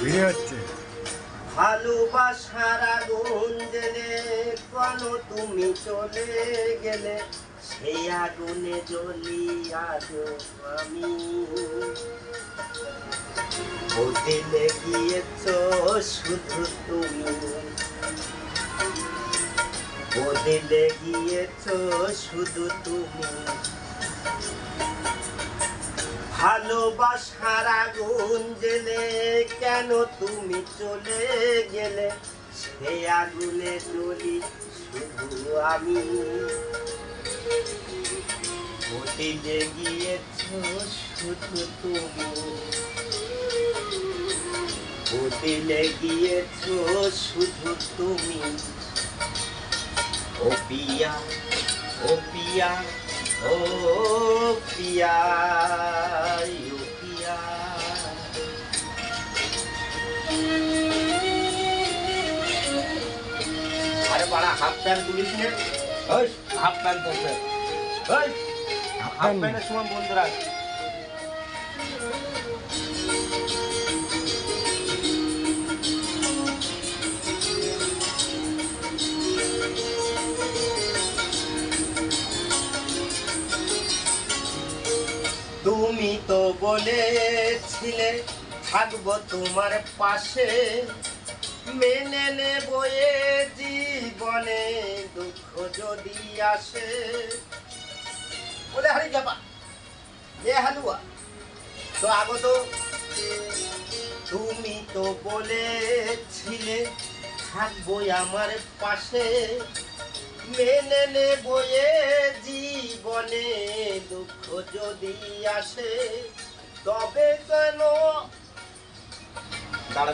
ভিড় হচ্ছে। ভালোবাসার আগুন জেলে কেন তুমি চলে গেলে, সেই আগুনে জ্বলি আজও আমি। বদলে গিয়েছ শুধু তুমি, বদলে গিয়েছ শুধু তুমি। ভালোবাসার আগুন জেলে কেন তুমি চলে গেলে, সে আগুনে জ্বলি শুধু আমি। বদলে গিয়েছ শুধু তুমি, বদলে গিয়েছ শুধু তুমি। ও পিয়া, ও পিয়া, ও পিয়া, ও পিয়া। আরে বাড়া হাফ প্যান্ট তুলিস নে, ওই হাফ প্যান্ট ধরবে, ওই হাফ প্যান্টের সময় বন্ধুরা। তুমি তো বলেছিলে থাকবো তোমার পাশে, মেনে নেব এ জীবনে দুঃখ যদি আসে। বলে হারি যাবা এ হালুয়া তো আগত। তুমি তো বলেছিলে থাকবো আমার পাশে, মেনে নেব এ জীবনে দুঃখ যদি আসে। তবে কেন দাঁড়া